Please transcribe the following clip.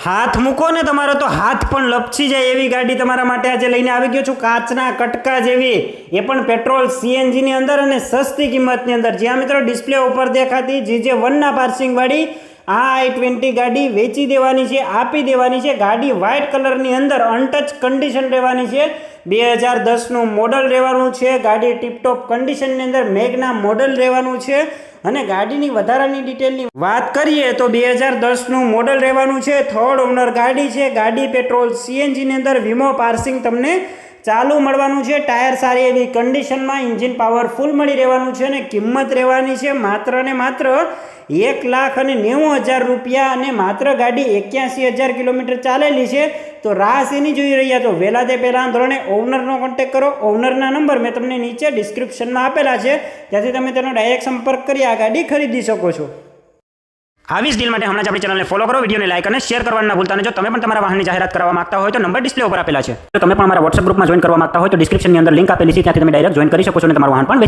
હાથ મૂકો ને તમારો તો હાથ પણ લપસી જાય એવી ગાડી તમારા માટે આજે લઈને આવી ગયો છું। કાચના કટકા જેવી, એ પણ પેટ્રોલ સીએનજીની અંદર અને સસ્તી કિંમતની અંદર। જ્યાં મિત્રો ડિસ્પ્લે ઉપર દેખાતી GJ1ના પાર્સિંગવાળી આ i20 ગાડી વેચી દેવાની છે, આપી દેવાની છે। ગાડી વ્હાઇટ કલરની અંદર અનટચ કન્ડિશન રહેવાની છે। 2010નું મોડલ રહેવાનું છે। ગાડી ટીપટોપ કન્ડિશનની અંદર મેગના મોડલ રહેવાનું છે। અને ગાડીની વધારાની ડિટેલની વાત કરીએ તો 2010નું મોડલ રહેવાનું છે। થર્ડ ઓનર ગાડી છે। ગાડી પેટ્રોલ સીએનજીની અંદર વીમો પાર્સિંગ તમને ચાલુ મળવાનું છે। ટાયર સારી એવી કન્ડિશનમાં, એન્જિન પાવરફુલ મળી રહેવાનું છે। અને કિંમત રહેવાની છે માત્ર ને માત્ર 1,90,000 રૂપિયા। અને માત્ર ગાડી 81,000 કિલોમીટર ચાલેલી છે। તો રાહ શેની જોઈ રહ્યા છો? વહેલા તે પહેલાં ધોરણે ઓનરનો કોન્ટેક્ટ કરો। ઓનરના નંબર મેં તમને નીચે ડિસ્ક્રિપ્શનમાં આપેલા છે, ત્યાંથી તમે તેનો ડાયરેક્ટ સંપર્ક કરી આ ગાડી ખરીદી શકો છો। આવી જ ડીલ માટે હમણાં જ આપણી ચેનલને ફોલો કરો, વિડીયોને લાઈક અને શેર કરવાનું ના ભૂલતા। અને જો તમે પણ તમારા વાહનની જાહેરાત કરવા માંગતા હોય તો નંબર ડિસ્પ્લે ઉપર આપેલા છે। જો તમે પણ અમારા વોટ્સએપ ગ્રુપમાં જોઈન કરવા માંગતા હોય તો ડિસ્ક્રિપ્શનની અંદર લિંક આપેલી છે, ત્યાંથી તમે ડાયરેક્ટ જોઈન કરી શકો છો અને તમારું વાહન પણ